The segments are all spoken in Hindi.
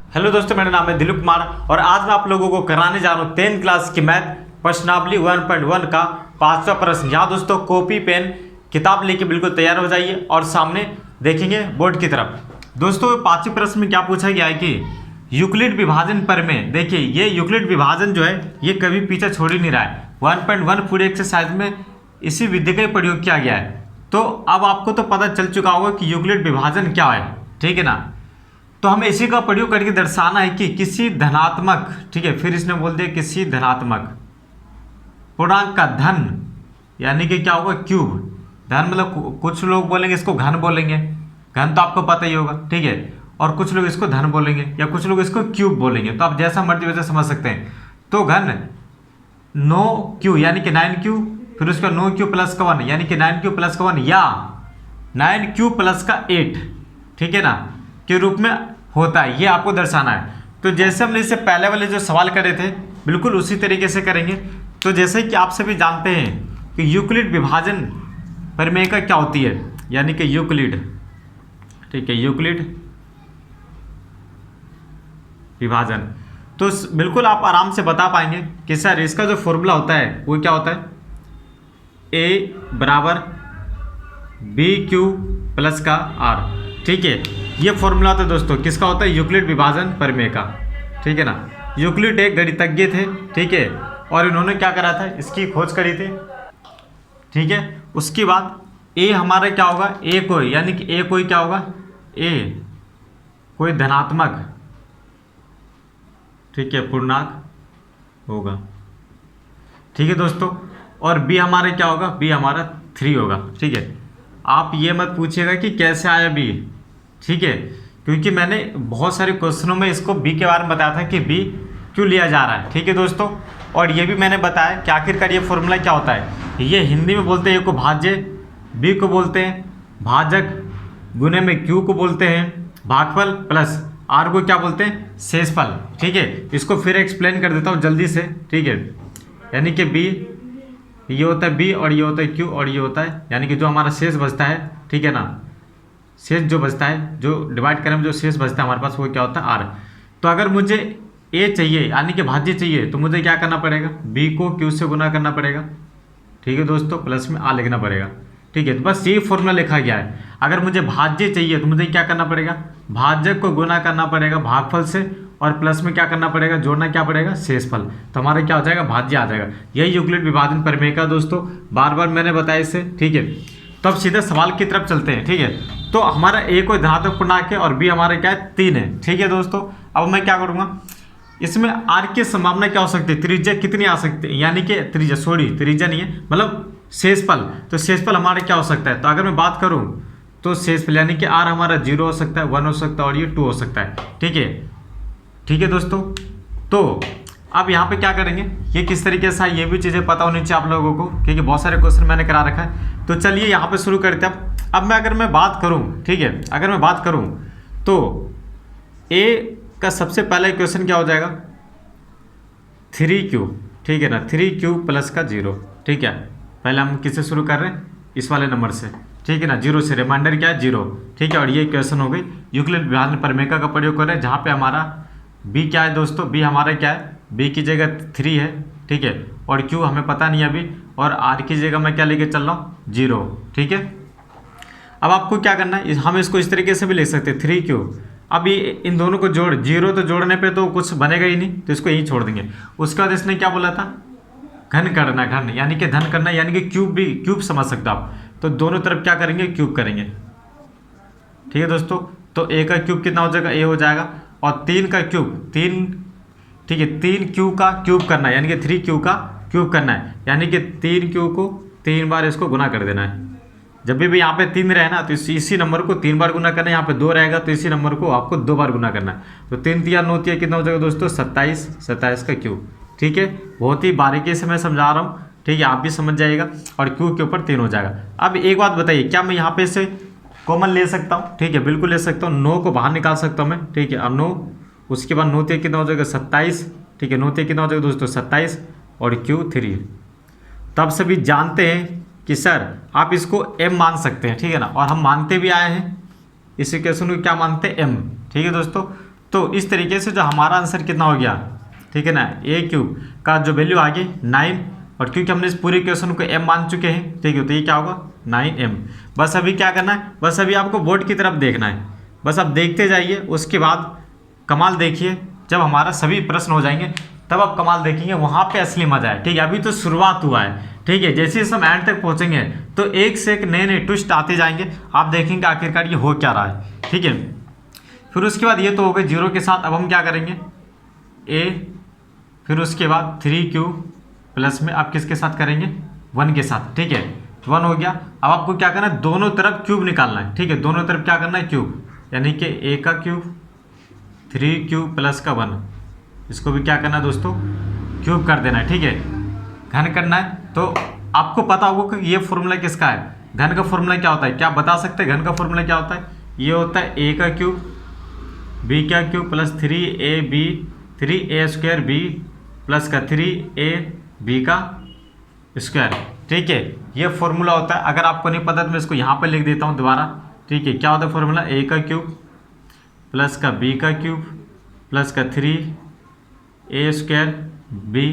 हेलो दोस्तों, मेरा नाम है दिलीप कुमार और आज मैं आप लोगों को कराने जा रहा हूँ 10th क्लास की मैथ प्रश्नावली 1.1 का 5वां प्रश्न। यहाँ दोस्तों कॉपी पेन किताब लेके बिल्कुल तैयार हो जाइए और सामने देखेंगे बोर्ड की तरफ। दोस्तों 5वें प्रश्न में क्या पूछा गया है कि यूक्लिड विभाजन प्रमेय। देखिए ये यूक्लिड विभाजन जो है ये कभी पीछे छोड़ ही नहीं रहा है। 1.1 पूरे एक्सरसाइज में इसी विधि का प्रयोग किया गया है। तो अब आपको तो पता चल चुका होगा कि यूक्लिड विभाजन क्या है, ठीक है ना। तो हमें इसी का प्रयोग करके दर्शाना है कि किसी धनात्मक, ठीक है, फिर इसने बोल दिया किसी धनात्मक पूर्णांक का धन, यानी कि क्या होगा क्यूब। धन मतलब कुछ लोग बोलेंगे इसको घन बोलेंगे, घन तो आपको पता ही होगा, ठीक है। और कुछ लोग इसको धन बोलेंगे या कुछ लोग इसको क्यूब बोलेंगे, तो आप जैसा मर्जी वैसे समझ सकते हैं। तो घन 9q यानी कि 9q, फिर उसका 9q प्लस का 1 यानी कि 9q प्लस का 1 या 9q प्लस का 8, ठीक है ना, के रूप में होता है। ये आपको दर्शाना है। तो जैसे हमने इससे पहले वाले जो सवाल करे थे बिल्कुल उसी तरीके से करेंगे। तो जैसे कि आप सभी जानते हैं कि यूक्लिड विभाजन प्रमेय का क्या होती है, यानी कि यूक्लिड, ठीक है, यूक्लिड विभाजन। तो बिल्कुल आप आराम से बता पाएंगे कि सर इसका जो फॉर्मूला होता है वो क्या होता है, ए बराबर बी क्यू प्लस का आर, ठीक है। ये फॉर्मूला होता है दोस्तों, किसका होता है, यूक्लिड विभाजन प्रमेय का, ठीक है ना। यूक्लिड एक गणितज्ञ थे, ठीक है, और इन्होंने क्या करा था, इसकी खोज करी थी, ठीक है। उसके बाद ए हमारा क्या होगा, ए कोई, यानी कि ए कोई क्या होगा, ए कोई धनात्मक, ठीक है, पूर्णांक होगा, ठीक है दोस्तों। और बी हमारा क्या होगा, बी हमारा 3 होगा, ठीक है। आप ये मत पूछिएगा कि कैसे आया बी, ठीक है, क्योंकि मैंने बहुत सारे क्वेश्चनों में इसको बी के बारे में बताया था कि बी क्यों लिया जा रहा है, ठीक है दोस्तों। और ये भी मैंने बताया कि आखिरकार ये फॉर्मूला क्या होता है। ये हिंदी में बोलते हैं ए को भाज्य, बी को बोलते हैं भाजक, गुने में क्यू को बोलते हैं भागफल, प्लस आर को क्या बोलते हैं, शेषफल, ठीक है। इसको फिर एक्सप्लेन कर देता हूँ जल्दी से, ठीक है। यानी कि बी ये होता है बी और ये होता है क्यू और ये होता है, यानी कि जो हमारा शेष बचता है, ठीक है ना, शेष जो बचता है, जो डिवाइड करने में जो शेष बचता है हमारे पास, वो क्या होता है, आर। तो अगर मुझे ए चाहिए यानी कि भाज्य चाहिए तो मुझे क्या करना पड़ेगा, बी को क्यू से गुना करना पड़ेगा, ठीक है दोस्तों, प्लस में आ लिखना पड़ेगा, ठीक है। तो बस ये फॉर्मूला लिखा गया है। अगर मुझे भाज्य चाहिए तो मुझे क्या करना पड़ेगा, भाजक को गुना करना पड़ेगा भागफल से, और प्लस में क्या करना पड़ेगा, जोड़ना क्या पड़ेगा, शेषफल। तो हमारा क्या हो जाएगा, भाज्य आ जाएगा। यही यूक्लिड विभाजन प्रमेय का दोस्तों, बार बार मैंने बताया इससे, ठीक है। तो अब सीधे सवाल की तरफ चलते हैं, ठीक है। तो हमारा ए कोई धनात्मक पूर्णांक है और बी हमारा क्या है, 3 है, ठीक है दोस्तों। अब मैं क्या करूँगा, इसमें आर की संभावना क्या हो सकती है, त्रिज्या कितनी आ सकती है, यानी कि त्रिज्या नहीं है, मतलब शेषफल। तो शेषफल हमारा क्या हो सकता है, तो अगर मैं बात करूँ तो शेषफल यानी कि आर हमारा 0 हो सकता है, 1 हो सकता है और ये 2 हो सकता है, ठीक है, ठीक है दोस्तों। तो अब यहाँ पे क्या करेंगे, ये किस तरीके से ये भी चीज़ें पता होनी चाहिए आप लोगों को, क्योंकि बहुत सारे क्वेश्चन मैंने करा रखा है। तो चलिए यहाँ पे शुरू करते हैं। अब अगर मैं बात करूँ, ठीक है, अगर मैं बात करूँ तो ए का सबसे पहला क्वेश्चन क्या हो जाएगा, 3q, ठीक है ना, 3q प्लस का 0, ठीक है। पहले हम किससे शुरू कर रहे हैं, इस वाले नंबर से, ठीक है ना, 0 से, रिमाइंडर क्या है 0, ठीक है। और ये क्वेश्चन हो गई यूक्लिड विभाजन प्रमेय का प्रयोग कर रहे हैं, जहाँ पे हमारा बी क्या है दोस्तों, बी हमारा क्या है, बी की जगह 3 है, ठीक है, और क्यू हमें पता नहीं अभी, और आर की जगह मैं क्या लेके चल रहा हूँ, 0, ठीक है। अब आपको क्या करना है, हम इसको इस तरीके से भी लिख सकते हैं 3q। अब ये इन दोनों को जोड़, 0 तो जोड़ने पे तो कुछ बनेगा ही नहीं, तो इसको यहीं छोड़ देंगे। उसके बाद इसने क्या बोला था, घन करना, घन यानी कि धन करना, यानी कि क्यूब, भी क्यूब समझ सकते हो आप। तो दोनों तरफ क्या करेंगे, क्यूब करेंगे, ठीक है दोस्तों। तो ए का क्यूब कितना हो जाएगा, ए हो जाएगा, और 3 का क्यूब 3, ठीक है, 3q का क्यूब करना है, यानी कि 3q का क्यूब करना है, यानी कि 3q को 3 बार इसको गुना कर देना है। जब भी यहाँ पे 3 रहे ना तो इसी नंबर को 3 बार गुना करना है, यहाँ पे 2 रहेगा तो इसी नंबर को आपको 2 बार गुना करना है। तो 3 तिया 9 तिया कितना हो जाएगा दोस्तों, 27 का क्यूब, ठीक है। बहुत ही बारीकी से मैं समझा रहा हूँ, ठीक है, आप भी समझ जाइएगा। और क्यूब के ऊपर 3 हो जाएगा। अब एक बात बताइए, क्या मैं यहाँ पे से कॉमन ले सकता हूँ, ठीक है, बिल्कुल ले सकता हूँ, 9 को बाहर निकाल सकता हूँ मैं, ठीक है। अब 9, उसके बाद 9 तिया कितना हो जाएगा, 27, ठीक है, 9 तिया कितना हो जाएगा दोस्तों, 27, और क्यू 3। तब सभी जानते हैं कि सर आप इसको m मान सकते हैं, ठीक है ना, और हम मानते भी आए हैं, इस क्वेश्चन को क्या मानते हैं, m, ठीक है दोस्तों। तो इस तरीके से जो हमारा आंसर कितना हो गया, ठीक है ना, ए क्यूब का जो वैल्यू आ गई 9, और क्योंकि हमने इस पूरे क्वेश्चन को m मान चुके हैं, ठीक है, तो ये क्या होगा 9m। बस अभी क्या करना है, बस अभी आपको बोर्ड की तरफ देखना है, बस आप देखते जाइए, उसके बाद कमाल देखिए, जब हमारा सभी प्रश्न हो जाएंगे तब आप कमाल देखेंगे, वहाँ पे असली मजा है। ठीक है, अभी तो शुरुआत हुआ है, ठीक है, जैसे हम एंड तक पहुँचेंगे तो एक से एक नए नए ट्विस्ट आते जाएंगे, आप देखेंगे आखिरकार ये हो क्या रहा है। ठीक है, फिर उसके बाद ये तो हो गए 0 के साथ, अब हम क्या करेंगे a, फिर उसके बाद 3q प्लस में आप किसके साथ करेंगे 1 के साथ। ठीक है, 1 हो गया। अब आपको क्या करना है, दोनों तरफ क्यूब निकालना है। ठीक है, दोनों तरफ क्या करना है क्यूब, यानी कि a का क्यूब 3q प्लस का 1, इसको भी क्या करना है दोस्तों क्यूब कर देना है। ठीक है, घन करना है। तो आपको पता होगा कि ये फॉर्मूला किसका है, घन का फॉर्मूला क्या होता है, क्या बता सकते हैं घन का फॉर्मूला क्या होता है, ये होता है a का क्यूब b का cube plus 3ab 3a square b plus का 3ab का स्क्वायर। ठीक है, ये फॉर्मूला होता है। अगर आपको नहीं पता तो मैं इसको यहाँ पर लिख देता हूँ दोबारा। ठीक है, क्या होता है फॉर्मूला, a का क्यूब प्लस का b का क्यूब प्लस का 3a square b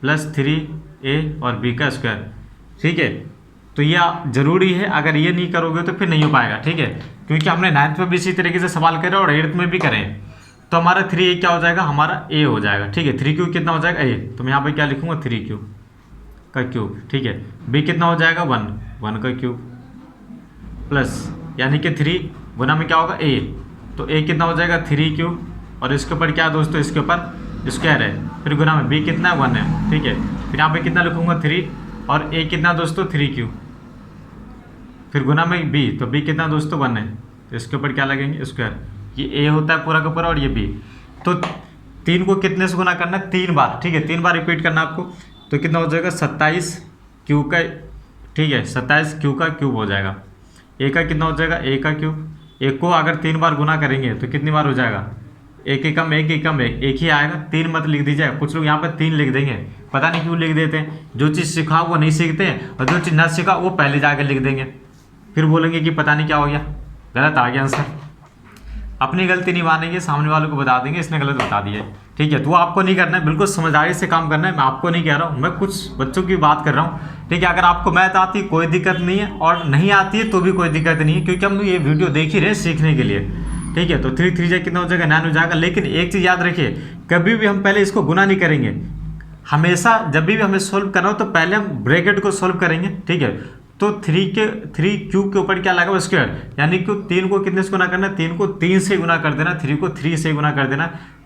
plus 3a और b का स्क्वायर। ठीक है, तो ये ज़रूरी है, अगर ये नहीं करोगे तो फिर नहीं हो पाएगा। ठीक है, क्योंकि हमने 9th में भी इसी तरीके से सवाल करे और 8th में भी करें, तो हमारा 3a क्या हो जाएगा, हमारा a हो जाएगा। ठीक है, 3q कितना हो जाएगा a, तो मैं यहाँ पे क्या लिखूँगा 3q का क्यूब। ठीक है, b कितना हो जाएगा 1 का क्यूब प्लस यानी कि 3 गुना में क्या होगा a, तो a कितना हो जाएगा 3q, और इसके ऊपर क्या है दोस्तों, इसके ऊपर स्क्वायर है, फिर गुना में b कितना है 1 है। ठीक है, फिर यहाँ पे कितना लिखूँगा 3 और a कितना दोस्तों 3q, फिर गुना में b, तो b कितना दोस्तों 1 है, तो इसके ऊपर क्या लगेंगे स्क्वायर। ये a होता है पूरा का पूरा और ये b, तो 3 को कितने से गुना करना है 3 बार। ठीक है, 3 बार रिपीट करना आपको, तो कितना हो जाएगा 27q का, ठीक है 27q का क्यूब हो जाएगा। a का कितना हो जाएगा a का क्यूब, a को अगर 3 बार गुना करेंगे तो कितनी बार हो जाएगा, एक एकम एक ही आएगा, 3 मत लिख दीजिएगा। कुछ लोग यहाँ पर 3 लिख देंगे, पता नहीं क्यों लिख देते हैं, जो चीज़ सीखा वो नहीं सीखते हैं, और जो चीज़ ना सीखा वो पहले जाकर लिख देंगे, फिर बोलेंगे कि पता नहीं क्या हो गया, गलत आ गया आंसर। अपनी गलती नहीं मानेंगे, सामने वालों को बता देंगे इसने गलत बता दिया। ठीक है, तो वो आपको नहीं करना है, बिल्कुल समझदारी से काम करना है। मैं आपको नहीं कह रहा हूँ, मैं कुछ बच्चों की बात कर रहा हूँ। ठीक है, अगर आपको मैथ आती है कोई दिक्कत नहीं है, और नहीं आती है तो भी कोई दिक्कत नहीं है, क्योंकि हम ये वीडियो देख ही रहे हैं सीखने के लिए। ठीक है, तो 3 3 कितना हो जाएगा 9 हो जाएगा। लेकिन एक चीज़ याद रखिए, कभी भी हम पहले इसको गुना नहीं करेंगे, हमेशा जब भी हमें सोल्व करना हो तो पहले हम ब्रैकेट को सोल्व करेंगे। ठीक है, तो 3q के ऊपर क्या लगा स्क्वायर, यानी कि 3 को कितने से गुना करना है, 3 को 3 से गुना कर देना, 3 को 3 से गुना कर देना,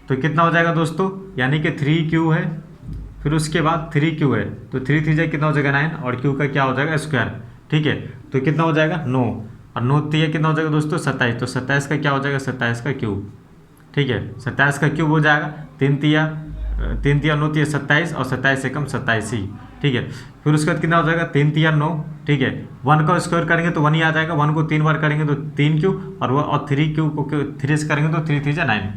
तो कितना हो जाएगा दोस्तों, यानी कि 3q है, फिर उसके बाद 3q है, तो 3 3 कितना हो जाएगा 9, और q का क्या हो जाएगा स्क्वायर। ठीक है, तो कितना हो जाएगा 9, और 9 3 कितना हो जाएगा दोस्तों 27, तो 27 का क्या हो जाएगा 27 का क्यूब। ठीक है, 27 का क्यूब हो जाएगा, 3 3 9 3 27, और 27 से कम 27 ही। ठीक है, फिर उसके बाद कितना हो जाएगा 3 3 9। ठीक है, 1 का स्क्वायर करेंगे तो 1 ही आ जाएगा, 1 को 3 बार करेंगे तो 3q, और 3q को 3 से करेंगे तो 3 3 9।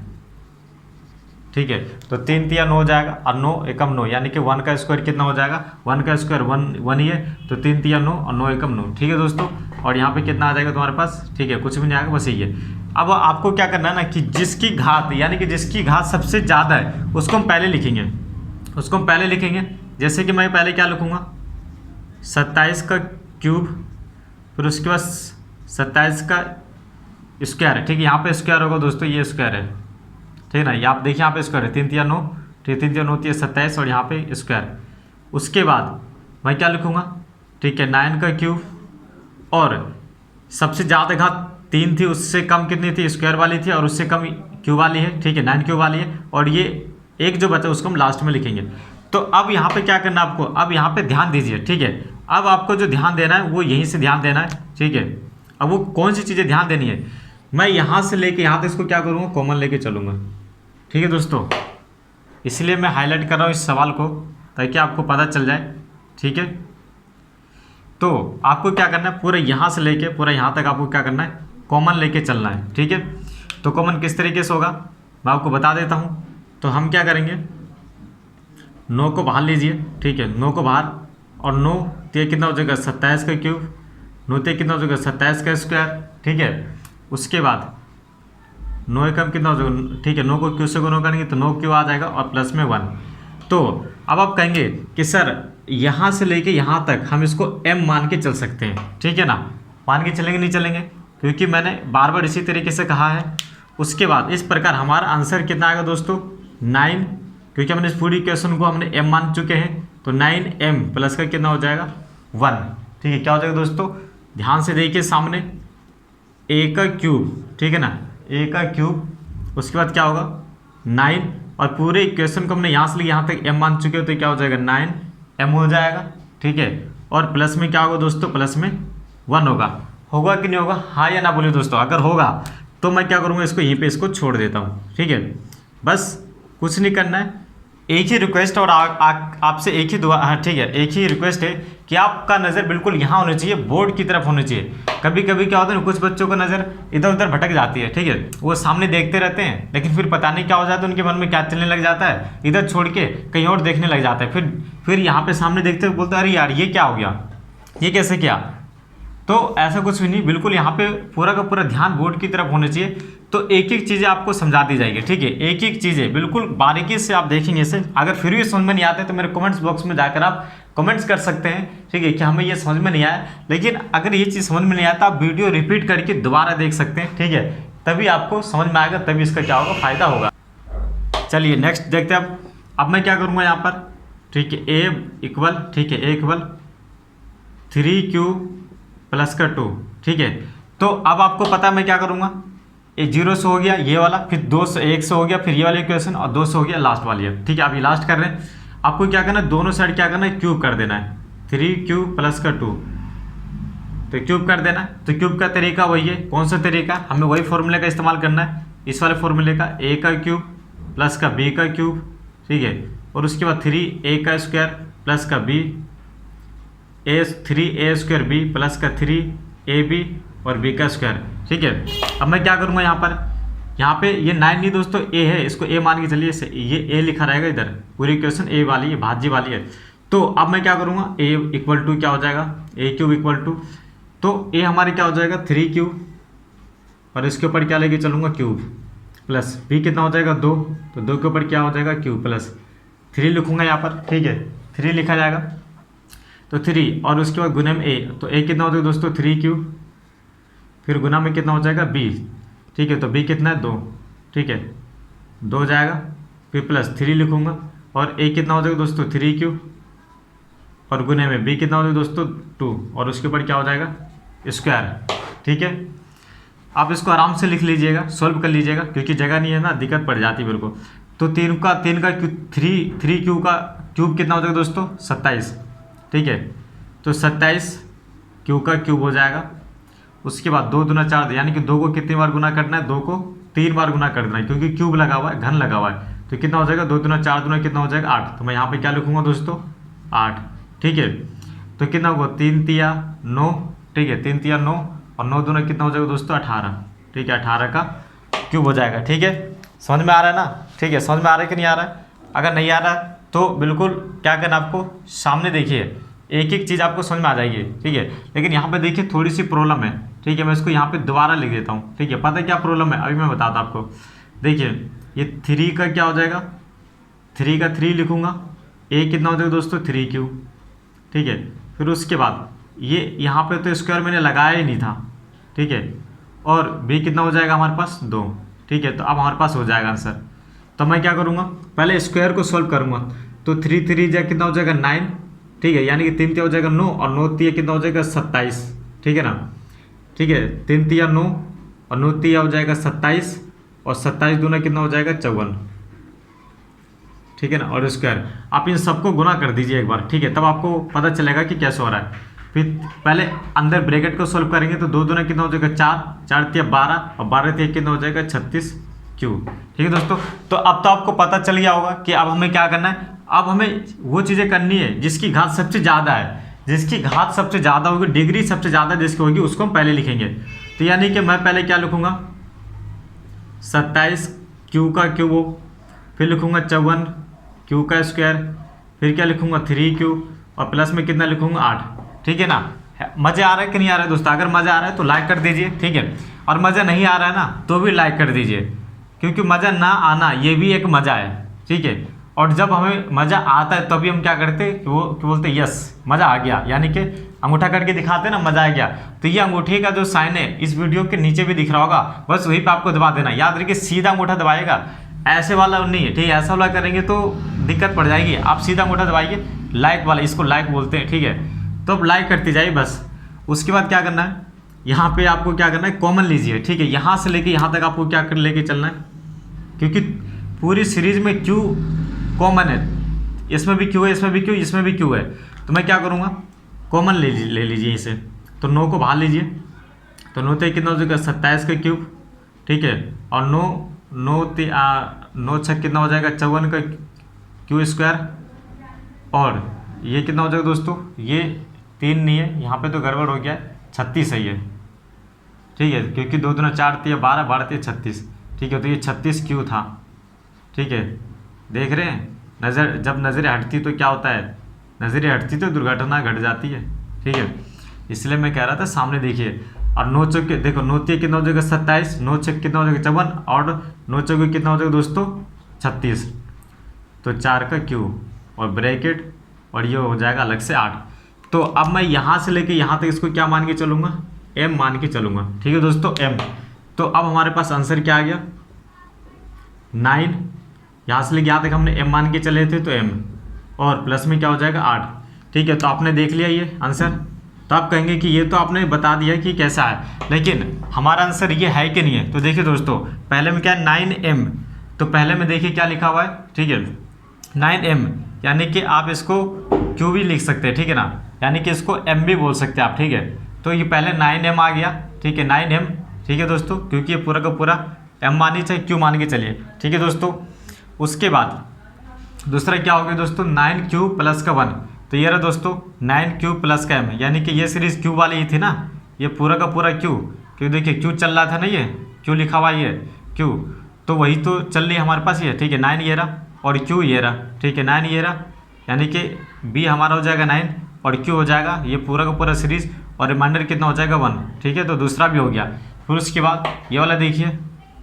ठीक है, तो 3 3 9 हो जाएगा, और 9 एकम 9, यानी कि 1 का स्क्वायर कितना हो जाएगा, 1 का स्क्वायर 1 ही है, तो 3 3 9 और 9 एकम 9। ठीक है दोस्तों, और यहाँ पे कितना आ जाएगा तुम्हारे पास, ठीक है कुछ भी नहीं आएगा, बस यही है। अब आपको क्या करना है ना, कि जिसकी घात यानी कि जिसकी घात सबसे ज़्यादा है उसको हम पहले लिखेंगे, उसको हम पहले लिखेंगे। जैसे कि मैं पहले क्या लिखूँगा 27 का क्यूब, फिर उसके बाद 27 का स्क्वायर है। ठीक है, यहाँ पे स्क्वायर होगा दोस्तों, ये स्क्वायर है, ठीक है ना, ये आप देखिए यहाँ पे स्क्वायर है 3 3 9, ठीक है 3 3 9 3 27, और यहाँ पे स्क्वायर। उसके बाद मैं क्या लिखूँगा, ठीक है 9 का क्यूब, और सबसे ज़्यादा घात 3 थी, उससे कम कितनी थी स्क्वायर वाली थी, और उससे कम क्यूब वाली है। ठीक है 9 क्यूब वाली है, और ये एक जो बचा उसको हम लास्ट में लिखेंगे। तो अब यहाँ पे क्या करना है आपको, अब यहाँ पे ध्यान दीजिए। ठीक है, अब आपको जो ध्यान देना है वो यहीं से ध्यान देना है। ठीक है, अब वो कौन सी चीज़ें ध्यान देनी है, मैं यहाँ से लेके यहाँ तक इसको क्या करूँगा कॉमन लेके चलूँगा। ठीक है दोस्तों, इसलिए मैं हाईलाइट कर रहा हूँ इस सवाल को, ताकि आपको पता चल जाए। ठीक है, तो आपको क्या करना है, पूरे यहाँ से लेके पूरा यहाँ तक आपको क्या करना है, कॉमन लेके चलना है। ठीक है, तो कॉमन किस तरीके से होगा मैं आपको बता देता हूँ। तो हम क्या करेंगे, 9 को बाहर लीजिए। ठीक है, 9 को बाहर, और 9 ते कितना हो जाएगा 27 का क्यूब, 9 ते कितना हो जाएगा 27 का स्क्वायर। ठीक है, उसके बाद 9 एकम कितना हो जाएगा, ठीक है, 9 को क्यू से गुना करेंगे तो 9 क्यू आ जाएगा और प्लस में 1। तो अब आप कहेंगे कि सर यहाँ से लेके यहाँ तक हम इसको m मान के चल सकते हैं, ठीक है ना, मान के चलेंगे नहीं चलेंगे, क्योंकि मैंने बार बार इसी तरीके से कहा है। उसके बाद इस प्रकार हमारा आंसर कितना आएगा दोस्तों 9, क्योंकि हमने इस पूरी इक्वेशन को हमने m मान चुके हैं, तो 9m प्लस का कितना हो जाएगा 1, ठीक है। क्या हो जाएगा दोस्तों, ध्यान से देखिए सामने a का क्यूब, ठीक है ना, a का क्यूब, उसके बाद क्या होगा 9, और पूरे इक्वेशन को हमने यहाँ से यहाँ तक m मान चुके हो, तो क्या हो जाएगा 9m हो जाएगा, ठीक है। और प्लस में क्या होगा दोस्तों, प्लस में 1 होगा कि नहीं होगा, हाँ या ना बोलिए दोस्तों। अगर होगा तो मैं क्या करूँगा, इसको यहीं पे इसको छोड़ देता हूँ, ठीक है। बस कुछ नहीं करना है, एक ही रिक्वेस्ट और आपसे एक ही दुआ, हाँ ठीक है, एक ही रिक्वेस्ट है कि आपका नज़र बिल्कुल यहाँ होनी चाहिए, बोर्ड की तरफ होनी चाहिए। कभी कभी क्या होता है ना, कुछ बच्चों का नज़र इधर उधर भटक जाती है, ठीक है, वो सामने देखते रहते हैं लेकिन फिर पता नहीं क्या हो जाता है, उनके मन में क्या चलने लग जाता है, इधर छोड़ के कहीं और देखने लग जाता है, फिर यहाँ पे सामने देखते हुए बोलते हैं अरे यार ये क्या हो गया, ये कैसे किया। तो ऐसा कुछ भी नहीं, बिल्कुल यहाँ पे पूरा का पूरा ध्यान बोर्ड की तरफ होना चाहिए। तो एक एक चीज़ें आपको समझा दी जाएगी, ठीक है, एक एक चीज़ें बिल्कुल बारीकी से आप देखेंगे इसे। अगर फिर भी समझ में नहीं आते तो मेरे कमेंट्स बॉक्स में जाकर आप कमेंट्स कर सकते हैं, ठीक है, कि हमें ये समझ में नहीं आया। लेकिन अगर ये चीज़ समझ में नहीं आता, आप वीडियो रिपीट करके दोबारा देख सकते हैं, ठीक है, तभी आपको समझ में आएगा, तभी इसका क्या होगा, फ़ायदा होगा। चलिए नेक्स्ट देखते हैं। अब मैं क्या करूँगा यहाँ पर, ठीक है, ए इक्वल, ठीक है, ए इक्वल 3q प्लस का 2, ठीक है। तो अब आपको पता है मैं क्या करूँगा, ये 0 से हो गया ये वाला, फिर 2 से 1 से हो गया, फिर ये वाली इक्वेशन, और 2 से हो गया लास्ट वाली है, ठीक है। आप ये लास्ट कर रहे हैं, आपको क्या करना है, दोनों साइड क्या करना है, क्यूब कर देना है, 3q प्लस का 2, तो क्यूब कर देना है। तो क्यूब का तरीका वही है, कौन सा तरीका, हमें वही फॉर्मूले का इस्तेमाल करना है, इस वाले फॉर्मूले का, a का क्यूब प्लस का b का क्यूब, ठीक है, और उसके बाद 3a का स्क्वायर प्लस का b, 3a square b plus का 3ab और b का स्क्वायर, ठीक है। अब मैं क्या करूँगा यहाँ पे ये 9 नहीं दोस्तों, a है, इसको a मान के चलिए, ये a लिखा रहेगा इधर, पूरी इक्वेशन a वाली है, भाज्य वाली है। तो अब मैं क्या करूँगा, a इक्वल टू क्या हो जाएगा, a क्यूब इक्वल टू, तो a हमारे क्या हो जाएगा 3q, और इसके ऊपर क्या लेके चलूँगा क्यूब, प्लस b कितना हो जाएगा 2, तो 2 के ऊपर क्या हो जाएगा क्यूब, प्लस 3 लिखूँगा यहाँ पर, ठीक है, 3 लिखा जाएगा, तो 3, और उसके बाद गुना में a, तो a कितना हो जाएगा दोस्तों 3q, फिर गुना में कितना हो जाएगा b, ठीक है, तो b कितना है 2, ठीक है, 2 हो जाएगा, फिर प्लस 3 लिखूँगा, और a कितना हो जाएगा दोस्तों 3q, और गुने में b कितना हो जाएगा दोस्तों 2, और उसके ऊपर क्या हो जाएगा स्क्वायर, ठीक है। आप इसको आराम से लिख लीजिएगा, सॉल्व कर लीजिएगा, क्योंकि जगह नहीं है ना, दिक्कत पड़ जाती है मेरे को। तो 3 का 3q का क्यूब कितना हो जाएगा दोस्तों 27, ठीक है, तो 27 q का क्यूब हो जाएगा। उसके बाद 2 दूना 4, यानी कि 2 को कितनी बार गुना करना है, 2 को 3 बार गुना कर देना है, क्योंकि क्यूब लगा हुआ है, घन लगा हुआ है, तो कितना हो जाएगा 2 दूना 4 दूना कितना हो जाएगा 8, तो मैं यहाँ पे क्या लिखूँगा दोस्तों 8, ठीक है। तो कितना होगा 3 तिया 9, ठीक है, 3 तिया 9, और 9 दूना कितना हो जाएगा दोस्तों 18, ठीक है, 18 का क्यूब हो जाएगा, ठीक है। समझ में आ रहा है ना, ठीक है, समझ में आ रहा है कि नहीं आ रहा है। अगर नहीं आ रहा है तो बिल्कुल क्या करना, आपको सामने देखिए, एक एक चीज़ आपको समझ में आ जाएगी, ठीक है। लेकिन यहाँ पे देखिए थोड़ी सी प्रॉब्लम है, ठीक है, मैं इसको यहाँ पे दोबारा लिख देता हूँ, ठीक है। पता है क्या प्रॉब्लम है, अभी मैं बताता हूँ आपको। देखिए ये 3 का क्या हो जाएगा, 3 का 3 लिखूँगा, a कितना हो जाएगा दोस्तों 3q, ठीक है। फिर उसके बाद ये यहाँ पे तो स्क्वायर मैंने लगाया ही नहीं था, ठीक है, और b कितना हो जाएगा हमारे पास 2, ठीक है। तो अब हमारे पास हो जाएगा आंसर। तो मैं क्या करूँगा, पहले स्क्वायर को सॉल्व करूँगा, तो 3 3 कितना हो जाएगा 9, ठीक है, यानी कि 3 तिया हो जाएगा 9, और 9 तिया कितना हो जाएगा 27, ठीक है ना, ठीक है, 3 तिया 9, और 9 तिया हो जाएगा 27, और 27 दूना कितना हो जाएगा 54, ठीक है ना, और स्क्वायर। आप इन सबको गुना कर दीजिए एक बार, ठीक है, तब आपको पता चलेगा कि कैसे हो रहा है। फिर पहले अंदर ब्रैकेट को सॉल्व करेंगे, तो 2 दूना कितना हो जाएगा 4, 4 तिया 12, और 12 तिया कितना हो जाएगा 36 क्यूब, ठीक है दोस्तों। तो अब तो आपको पता चल गया होगा कि अब हमें क्या करना है, अब हमें वो चीज़ें करनी है जिसकी घात सबसे ज़्यादा है, जिसकी घात सबसे ज़्यादा होगी, डिग्री सबसे ज़्यादा जिसकी होगी उसको हम पहले लिखेंगे। तो यानी कि मैं पहले क्या लिखूँगा 27 क्यू का क्यूब, फिर लिखूँगा 54 क्यू का स्क्वायर, फिर क्या लिखूँगा 3q, और प्लस में कितना लिखूँगा 8, ठीक है ना। मज़े आ रहा है कि नहीं आ रहा है दोस्तों, अगर मज़ा आ रहा है तो लाइक कर दीजिए, ठीक है। और मज़ा नहीं आ रहा है ना तो भी लाइक कर दीजिए, क्योंकि मज़ा ना आना ये भी एक मज़ा है, ठीक है। और जब हमें मज़ा आता है तभी हम क्या करते हैं कि वो क्या बोलते हैं, यस मज़ा आ गया, यानी कि अंगूठा करके दिखाते हैं ना मज़ा आ गया। तो ये अंगूठे का जो साइन है इस वीडियो के नीचे भी दिख रहा होगा, बस वहीं पे आपको दबा देना। याद रखिए सीधा अंगूठा दबाएगा, ऐसे वाला नहीं है, ठीक है। ऐसा वाला करेंगे तो दिक्कत पड़ जाएगी। आप सीधा अंगूठा दबाइए, लाइक वाला, इसको लाइक बोलते हैं, ठीक है। तो अब लाइक करती जाइए बस। उसके बाद क्या करना है, यहाँ पे आपको क्या करना है, कॉमन लीजिए, ठीक है। यहाँ से लेके यहाँ तक आपको क्या कर लेके चलना है, क्योंकि पूरी सीरीज में क्यू कॉमन है, इसमें भी क्यू है, इसमें भी क्यू, इसमें भी क्यू है। तो मैं क्या करूँगा, कॉमन ले लीजिए इसे। तो 9 को बाहर लीजिए, तो 9 ते कितना हो जाएगा 27 का क्यूब, ठीक है। और 9 छः कितना हो जाएगा 54 का क्यू स्क्वायर। और ये कितना हो जाएगा दोस्तों, ये 3 नहीं है, यहाँ पे तो गड़बड़ हो गया है, 36 है ये, ठीक है। क्योंकि 2 दूना 4 3 12 12 3 36, ठीक है। तो ये 36 क्यू था, ठीक है। देख रहे हैं नज़र, जब नज़रें हटती तो क्या होता है, नज़रें हटती तो दुर्घटना घट जाती है, ठीक है। इसलिए मैं कह रहा था सामने देखिए। और 9 चौके देखो, 9 3 कितना हो जाएगा 27, 9 6 कितना हो जाएगा 54, और 9 चौके कितना हो जाएगा दोस्तों 36। तो 4 का क्यू और ब्रैकेट, और ये हो जाएगा अलग से 8। तो अब मैं यहाँ से लेके यहाँ तक इसको क्या मान के चलूँगा, m मान के चलूँगा, ठीक है दोस्तों, m। तो अब हमारे पास आंसर क्या आ गया 9। यहाँ से लेके यहाँ तक हमने m मान के चले थे तो m, और प्लस में क्या हो जाएगा 8, ठीक है। तो आपने देख लिया ये आंसर। तो आप कहेंगे कि ये तो आपने बता दिया कि कैसा है, लेकिन हमारा आंसर ये है कि नहीं है। तो देखिए दोस्तों, पहले में क्या है 9m, तो पहले में देखिए क्या लिखा हुआ है, ठीक है 9m, यानी कि आप इसको q भी लिख सकते हैं, ठीक है ना, यानी कि इसको m भी बोल सकते हैं आप, ठीक है। तो ये पहले 9m आ गया, ठीक है 9m, ठीक है दोस्तों, क्योंकि ये पूरा का पूरा m मानिए चाहे q मान के चलिए, ठीक है दोस्तों। उसके बाद दूसरा क्या हो गया दोस्तों 9q प्लस का 1, तो ये रहा दोस्तों 9q प्लस का m, यानी कि ये सीरीज़ q वाली ही थी ना, ये पूरा का पूरा q, क्योंकि देखिए q चल रहा था ना, ये q लिखा हुआ ये q, तो वही तो चल रही है हमारे पास ये, ठीक है 9 ये रहा और q ये रहा, ठीक है 9 ये रहा, यानी कि b हमारा हो जाएगा 9 और q हो जाएगा ये पूरा का पूरा सीरीज़, और रिमाइंडर कितना हो जाएगा 1, ठीक है। तो दूसरा भी हो गया। फिर उसके बाद ये वाला देखिए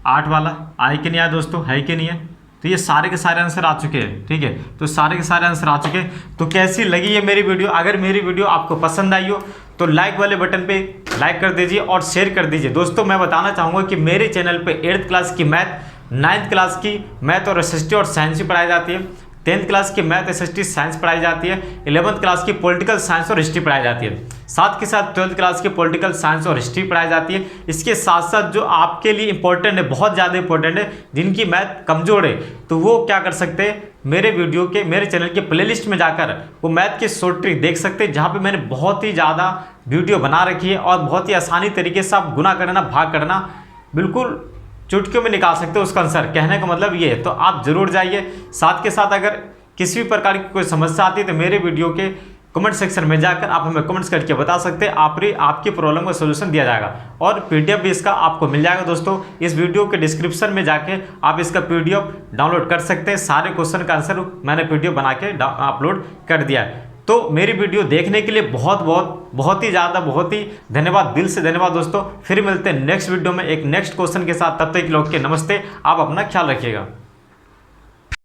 8 वाला आए कि नहीं आया दोस्तों, है कि नहीं है। तो ये सारे के सारे आंसर आ चुके हैं, ठीक है। तो सारे के सारे आंसर आ चुके हैं। तो कैसी लगी ये मेरी वीडियो, अगर मेरी वीडियो आपको पसंद आई हो तो लाइक वाले बटन पे लाइक कर दीजिए और शेयर कर दीजिए। दोस्तों मैं बताना चाहूँगा कि मेरे चैनल पे 8th क्लास की मैथ, 9th क्लास की मैथ और SST और साइंस भी पढ़ाई जाती है, 10th क्लास की मैथ SST साइंस पढ़ाई जाती है, 11th क्लास की पॉलिटिकल साइंस और हिस्ट्री पढ़ाई जाती है, साथ के साथ 12th क्लास की पॉलिटिकल साइंस और हिस्ट्री पढ़ाई जाती है। इसके साथ साथ जो आपके लिए इंपॉर्टेंट है, बहुत ज़्यादा इंपॉर्टेंट है, जिनकी मैथ कमज़ोर है, तो वो क्या कर सकते हैं, मेरे वीडियो के मेरे चैनल के प्लेलिस्ट में जाकर वो मैथ की शॉर्ट ट्रिक देख सकते हैं, जहाँ पे मैंने बहुत ही ज़्यादा वीडियो बना रखी है और बहुत ही आसानी तरीके से आप गुना करना, भाग करना बिल्कुल चुटकियों में निकाल सकते हो उसका आंसर। कहने का मतलब ये है, तो आप जरूर जाइए। साथ के साथ अगर किसी भी प्रकार की कोई समस्या आती है तो मेरे वीडियो के कमेंट सेक्शन में जाकर आप हमें कमेंट्स करके बता सकते हैं, आपकी प्रॉब्लम का सोल्यूशन दिया जाएगा और PDF भी इसका आपको मिल जाएगा। दोस्तों इस वीडियो के डिस्क्रिप्शन में जाके आप इसका PDF डाउनलोड कर सकते हैं। सारे क्वेश्चन का आंसर मैंने PDF बना के अपलोड कर दिया है। तो मेरी वीडियो देखने के लिए बहुत ही ज़्यादा बहुत ही धन्यवाद, दिल से धन्यवाद दोस्तों। फिर मिलते हैं नेक्स्ट वीडियो में एक नेक्स्ट क्वेश्चन के साथ, तब तक के लोग के नमस्ते, आप अपना ख्याल रखिएगा।